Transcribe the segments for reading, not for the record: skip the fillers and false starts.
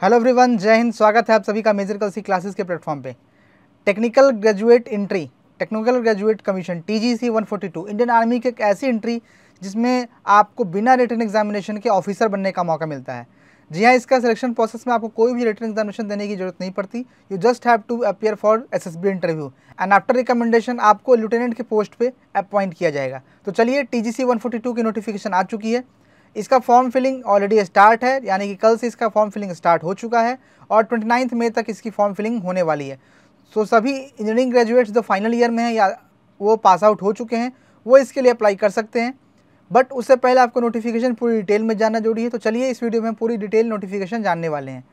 Hello everyone, जय हिंद। स्वागत है आप सभी का मेजर कलसी क्लासेस के प्लेटफॉर्म पे। Technical graduate entry, technical graduate commission TGC 142 Indian army की एक ऐसी एंट्री जिसमें आपको बिना रिटन एग्जामिनेशन के ऑफिसर बनने का मौका मिलता है। जी हाँ, इसका सिलेक्शन प्रोसेस में आपको कोई भी रिटन एग्जामिनेशन देने की जरूरत नहीं पड़ती। You just have to appear for SSB interview and after recommendation आपको लेफ्टिनेंट के पोस्ट पे अपॉइंट किया जाएगा। तो चलिए, TGC 142 की नोटिफिकेशन आ चुकी है। इसका फॉर्म फिलिंग ऑलरेडी स्टार्ट है, यानी कि कल से इसका फॉर्म फिलिंग स्टार्ट हो चुका है और 29 मई तक इसकी फॉर्म फिलिंग होने वाली है। सो सभी इंजीनियरिंग ग्रेजुएट्स जो फाइनल ईयर में हैं या वो पास आउट हो चुके हैं वो इसके लिए अप्लाई कर सकते हैं। बट उससे पहले आपको नोटिफिकेशन पूरी डिटेल में जानना जरूरी है। तो चलिए, इस वीडियो में पूरी डिटेल नोटिफिकेशन जानने वाले हैं।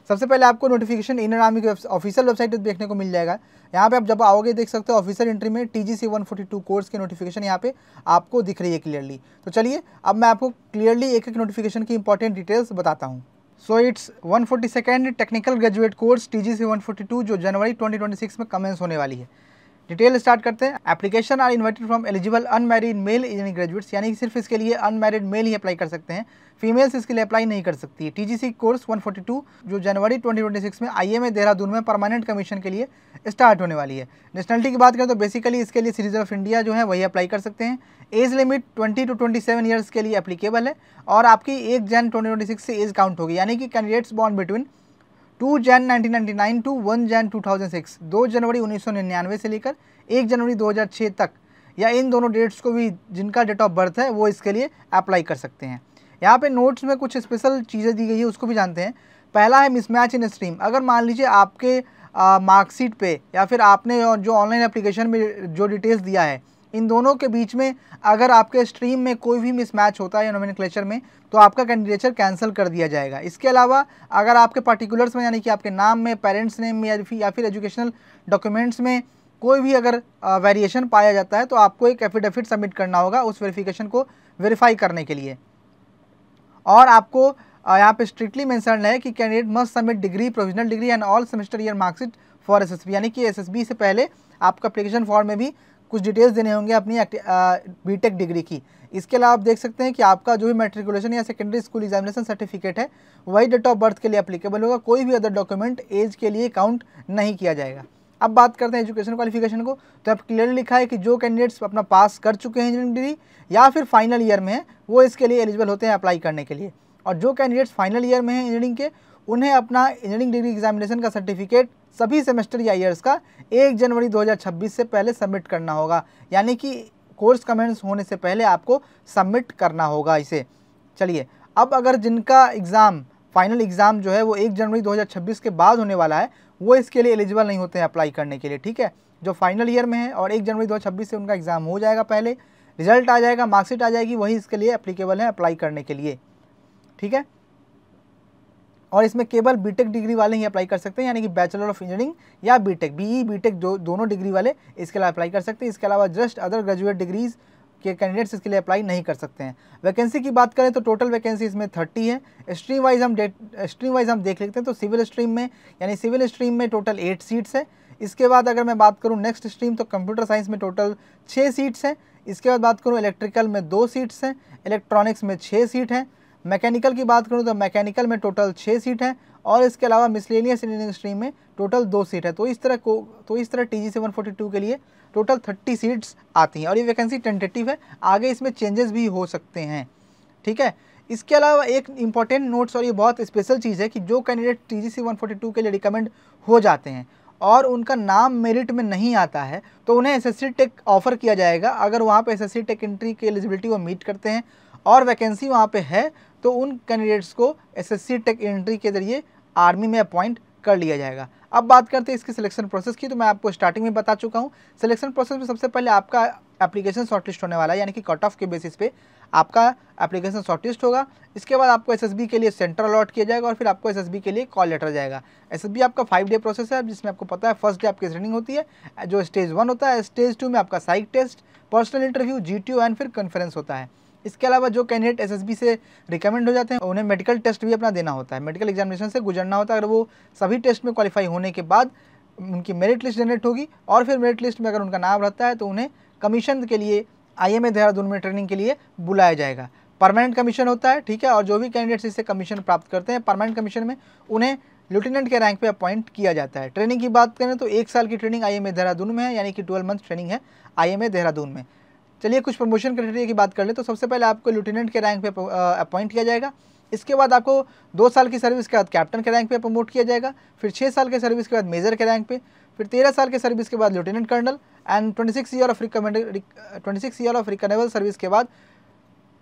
सबसे पहले आपको नोटिफिकेशन इंडियन आर्मी के ऑफिशियल वेबसाइट पर देखने को मिल जाएगा। यहाँ पे आप जब आओगे देख सकते हो ऑफिसर एंट्री में TGC 142 कोर्स की नोटिफिकेशन यहाँ पे आपको दिख रही है क्लियरली। तो चलिए, अब मैं आपको क्लियरली एक एक नोटिफिकेशन की इंपॉर्टेंट डिटेल्स बताता हूँ। So it's 142nd technical graduate course TGC 142 जो जनवरी 2026 में कमेंस होने वाली है। डिटेल स्टार्ट करते हैं। Application are invited from eligible unmarried male engineering graduates, यानी कि सिर्फ इसके लिए अनमैरिड मेल ही अप्लाई कर सकते हैं, फीमेल्स इसके लिए अप्लाई नहीं कर सकती है। TGC कोर्स 142 जो जनवरी 2026 में IMA देहरादून में परमानेंट कमीशन के लिए स्टार्ट होने वाली है। नेशनलिटी की बात करें तो बेसिकली इसके लिए सिटीजन ऑफ इंडिया जो है वही अप्लाई कर सकते हैं। एज लिमिट 20 to 27 ईयर्स के लिए एप्लीकेबल है और आपकी 1 जन 2026 से एज काउंट होगी, यानी कि कैंडिडेट्स बॉर्न बिटवीन 2 जन 1999 टू 1 जन 2006, 2 जनवरी 1999 से लेकर 1 जनवरी 2006 तक, या इन दोनों डेट्स को भी जिनका डेट ऑफ बर्थ है वो इसके लिए अप्लाई कर सकते हैं। यहाँ पे नोट्स में कुछ स्पेशल चीज़ें दी गई है, उसको भी जानते हैं। पहला है मिसमैच इन स्ट्रीम। अगर मान लीजिए आपके मार्कशीट पे या फिर आपने जो ऑनलाइन एप्लीकेशन में जो डिटेल्स दिया है, इन दोनों के बीच में अगर आपके स्ट्रीम में कोई भी मिसमैच होता है या नोमेनक्लेचर में, तो आपका कैंडिडेचर कैंसिल कर दिया जाएगा। इसके अलावा अगर आपके पार्टिकुलर्स में, यानी कि आपके नाम में, पेरेंट्स नेम में या फिर एजुकेशनल डॉक्यूमेंट्स में कोई भी अगर वेरिएशन पाया जाता है तो आपको एक एफिडेविट सबमिट करना होगा उस वेरिफिकेशन को वेरीफाई करने के लिए। और आपको यहाँ पे स्ट्रिक्टली मेंशन है कि candidate must submit degree, provisional degree and all semester year marksheet for SSB, यानी कि SSB से पहले आपका एप्लीकेशन फॉर्म में भी कुछ डिटेल्स देने होंगे अपनी BTech डिग्री की। इसके अलावा आप देख सकते हैं कि आपका जो भी मैट्रिकुलेशन या सेकेंडरी स्कूल एग्जामिनेशन सर्टिफिकेट है वही डेट ऑफ बर्थ के लिए एप्लीकेबल होगा, कोई भी अदर डॉक्यूमेंट एज के लिए काउंट नहीं किया जाएगा। अब बात करते हैं एजुकेशन क्वालिफिकेशन को, तो अब क्लियरली लिखा है कि जो कैंडिडेट्स अपना पास कर चुके हैं इंजीनियरिंग डिग्री या फिर फाइनल ईयर में है वो इसके लिए एलिजिबल होते हैं अप्लाई करने के लिए। और जो कैंडिडेट्स फाइनल ईयर में हैं इंजीनियरिंग के, उन्हें अपना इंजीनियरिंग डिग्री एग्जामिनेशन का सर्टिफिकेट सभी सेमेस्टर या ईयर्स का 1 जनवरी 2026 से पहले सबमिट करना होगा, यानी कि कोर्स कमेंस होने से पहले आपको सबमिट करना होगा इसे। चलिए, अब अगर जिनका एग्ज़ाम फाइनल एग्ज़ाम जो है वो 1 जनवरी 2026 के बाद होने वाला है वो इसके लिए एलिजिबल नहीं होते हैं अप्लाई करने के लिए, ठीक है। जो फाइनल ईयर में है और 1 जनवरी 2026 से उनका एग्ज़ाम हो जाएगा, पहले रिजल्ट आ जाएगा, मार्कशीट आ जाएगी, वही इसके लिए एप्लीकेबल है अप्लाई करने के लिए, ठीक है। और इसमें केवल BTech डिग्री वाले ही अप्लाई कर सकते हैं, यानी कि बैचलर ऑफ इंजीनियरिंग या BTech, BE BTech जो दोनों डिग्री वाले इसके लिए अप्लाई कर सकते हैं। इसके अलावा जस्ट अदर ग्रेजुएट डिग्रीज के कैंडिडेट्स इसके लिए अप्लाई नहीं कर सकते हैं। वैकेंसी की बात करें तो टोटल वैकेंसी इसमें 30 है। स्ट्रीम वाइज हम देख लेते हैं तो सिविल स्ट्रीम में, यानी सिविल स्ट्रीम में टोटल 8 सीट्स है। इसके बाद अगर मैं बात करूँ नेक्स्ट स्ट्रीम तो कंप्यूटर साइंस में टोटल 6 सीट्स हैं। इसके बाद बात करूँ इलेक्ट्रिकल में 2 सीट्स हैं, इलेक्ट्रॉनिक्स में 6 सीट हैं। मैकेनिकल की बात करूँ तो मैकेनिकल में टोटल 6 सीट हैं और इसके अलावा मिसलेनियस इंजीनियरिंग स्ट्रीम में टोटल 2 सीट है। तो इस तरह TGC 142 के लिए टोटल 30 सीट्स आती हैं और ये वैकेंसी टेंटेटिव है, आगे इसमें चेंजेस भी हो सकते हैं, ठीक है। इसके अलावा एक इंपॉर्टेंट नोट्स और ये बहुत स्पेशल चीज़ है कि जो कैंडिडेट TGC 142 के लिए रिकमेंड हो जाते हैं और उनका नाम मेरिट में नहीं आता है तो उन्हें SSC टेक ऑफर किया जाएगा। अगर वहाँ पे SSC टेक एंट्री की एलिजिबिलिटी वो मीट करते हैं और वैकेंसी वहाँ पे है तो उन कैंडिडेट्स को SSC टेक एंट्री के जरिए आर्मी में अपॉइंट कर लिया जाएगा। अब बात करते हैं इसकी सिलेक्शन प्रोसेस की, तो मैं आपको स्टार्टिंग में बता चुका हूँ। सिलेक्शन प्रोसेस में सबसे पहले आपका एप्लीकेशन शॉर्टलिस्ट होने वाला है, यानी कि कट ऑफ के बेसिस पे आपका एप्लीकेशन शॉर्टलिस्ट होगा। इसके बाद आपको SSB के लिए सेंटर अलॉट किया जाएगा और फिर आपको SSB के लिए कॉल लेटर जाएगा। SSB आपका 5 डे प्रोसेस है, जिसमें आपको पता है फर्स्ट डे आपकी ट्रेनिंग होती है जो स्टेज 1 होता है। स्टेज 2 में आपका psych test, personal interview, GTO and फिर कॉन्फ्रेंस होता है। इसके अलावा जो कैंडिडेट SSB से रिकमेंड हो जाते हैं उन्हें मेडिकल टेस्ट भी अपना देना होता है, मेडिकल एग्जामिनेशन से गुजरना होता है। अगर वो सभी टेस्ट में क्वालिफाई होने के बाद उनकी मेरिट लिस्ट जनरेट होगी और फिर मेरिट लिस्ट में अगर उनका नाम रहता है तो उन्हें कमीशन के लिए IMA देहरादून में ट्रेनिंग के लिए बुलाया जाएगा। परमानेंट कमीशन होता है, ठीक है। और जो भी कैंडिडेट्स इससे कमीशन प्राप्त करते हैं परमानेंट कमीशन में, उन्हें लेफ्टिनेंट के रैंक पे अपॉइंट किया जाता है। ट्रेनिंग की बात करें तो 1 साल की ट्रेनिंग IMA देहरादून में है, यानी कि 12 मंथ ट्रेनिंग है IMA देहरादून में। चलिए कुछ प्रमोशन क्राइटेरिया की बात कर ले तो सबसे पहले आपको लेफ्टिनेंट के रैंक पे अपॉइंट किया जाएगा। इसके बाद आपको 2 साल की सर्विस के बाद कैप्टन के रैंक पे प्रमोट किया जाएगा, फिर 6 साल के सर्विस के बाद मेजर के रैंक पे, फिर 13 साल के सर्विस के बाद lieutenant colonel and 26 year of recommendable service के बाद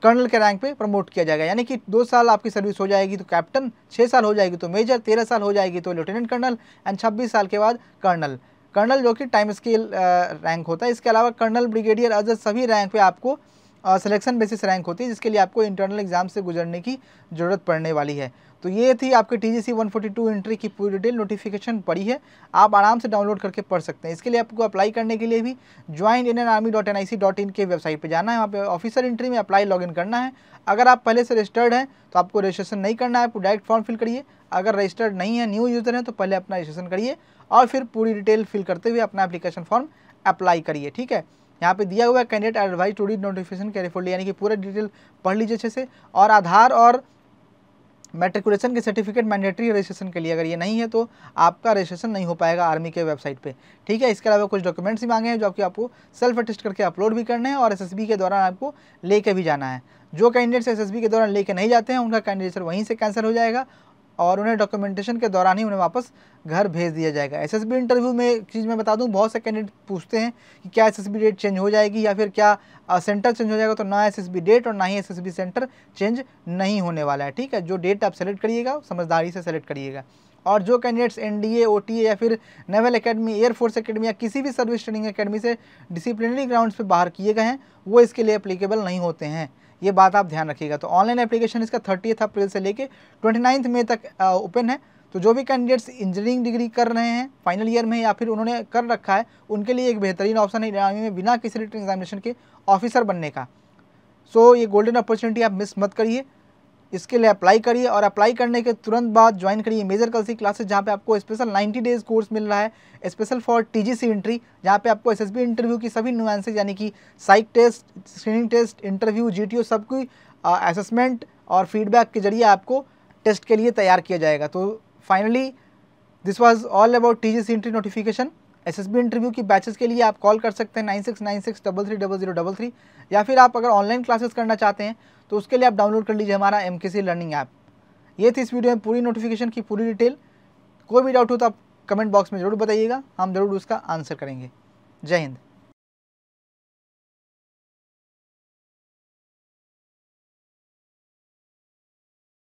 कर्नल के रैंक पे प्रमोट किया जाएगा। यानी कि 2 साल आपकी सर्विस हो जाएगी तो कैप्टन, 6 साल हो जाएगी तो मेजर, 13 साल हो जाएगी तो लेफ्टिनेंट कर्नल एंड 26 साल के बाद कर्नल। कर्नल जो कि टाइम स्केल रैंक होता है। इसके अलावा कर्नल, ब्रिगेडियर, अदर सभी रैंक पे आपको सिलेक्शन बेसिस रैंक होती है, जिसके लिए आपको इंटरनल एग्जाम से गुजरने की ज़रूरत पड़ने वाली है। तो ये थी आपकी TGC 142 एंट्री की पूरी डिटेल। नोटिफिकेशन पड़ी है, आप आराम से डाउनलोड करके पढ़ सकते हैं। इसके लिए आपको अप्लाई करने के लिए भी joinindianarmy.nic.in के वेबसाइट पे जाना है, वहाँ पे ऑफिसर एंट्री में अप्लाई लॉगिन करना है। अगर आप पहले से रजिस्टर्ड हैं तो आपको रजिस्ट्रेशन नहीं करना है, आपको डायरेक्ट फॉर्म फिल करिए। अगर रजिस्टर्ड नहीं है, न्यू यूज़र हैं, तो पहले अपना रजिस्ट्रेशन करिए और फिर पूरी डिटेल फिल करते हुए अपना एप्लीकेशन फॉर्म अप्लाई करिए, ठीक है। यहाँ पे दिया हुआ है candidate advise to read notification carefully, यानी कि पूरा डिटेल पढ़ लीजिए अच्छे से। और आधार और मैट्रिकुलेशन के सर्टिफिकेट मैंडेटरी रजिस्ट्रेशन के लिए, अगर ये नहीं है तो आपका रजिस्ट्रेशन नहीं हो पाएगा आर्मी के वेबसाइट पे, ठीक है। इसके अलावा कुछ डॉक्यूमेंट्स भी मांगे हैं जो आपको सेल्फ अटेस्ट करके अपलोड भी करने हैं और SSB के दौरान आपको लेके भी जाना है। जो कैंडिडेट्स SSB के दौरान लेके नहीं जाते हैं उनका कैंडिडेचर वहीं से कैंसिल हो जाएगा और उन्हें डॉक्यूमेंटेशन के दौरान ही उन्हें वापस घर भेज दिया जाएगा। SSB इंटरव्यू में एक चीज़ मैं बता दूं, बहुत से कैंडिडेट पूछते हैं कि क्या SSB डेट चेंज हो जाएगी या फिर क्या सेंटर चेंज हो जाएगा। तो ना SSB डेट और ना ही SSB सेंटर चेंज नहीं होने वाला है, ठीक है। जो डेट आप सेलेक्ट करिएगा समझदारी से सेलेक्ट करिएगा। और जो कैंडिडेट्स NDA, OTA या फिर नेवल एकेडमी, एयरफोर्स एकेडमी या किसी भी सर्विस ट्रेनिंग एकेडमी से डिसिप्लिनरी ग्राउंड्स पे बाहर किए गए हैं, वो इसके लिए एप्लीकेबल नहीं होते हैं, ये बात आप ध्यान रखिएगा। तो ऑनलाइन एप्लीकेशन इसका 30 अप्रैल से लेके 29 मई तक ओपन है। तो जो भी कैंडिडेट्स इंजीनियरिंग डिग्री कर रहे हैं फाइनल ईयर में या फिर उन्होंने कर रखा है, उनके लिए एक बेहतरीन ऑप्शन है आर्मी में बिना किसी रिटन एग्जामिनेशन के ऑफिसर बनने का। सो ये गोल्डन अपॉर्चुनिटी आप मिस मत करिए, इसके लिए अप्लाई करिए और अप्लाई करने के तुरंत बाद ज्वाइन करिए मेजर कल्सी क्लासेस, जहाँ पे आपको स्पेशल 90 डेज कोर्स मिल रहा है स्पेशल फॉर TGC एंट्री, जहाँ पे आपको SSB इंटरव्यू की सभी नुआंसेस यानी कि psych test, screening test, interview, GTO सब कोई असेसमेंट और फीडबैक के जरिए आपको टेस्ट के लिए तैयार किया जाएगा। तो finally this was all about TGC entry notification. SSB interview की बैचेस के लिए आप कॉल कर सकते हैं 9696330033, या फिर आप अगर ऑनलाइन क्लासेस करना चाहते हैं तो उसके लिए आप डाउनलोड कर लीजिए हमारा MKC लर्निंग ऐप। ये थी इस वीडियो में पूरी नोटिफिकेशन की पूरी डिटेल। कोई भी डाउट हो तो आप कमेंट बॉक्स में ज़रूर बताइएगा, हम ज़रूर उसका आंसर करेंगे। जय हिंद।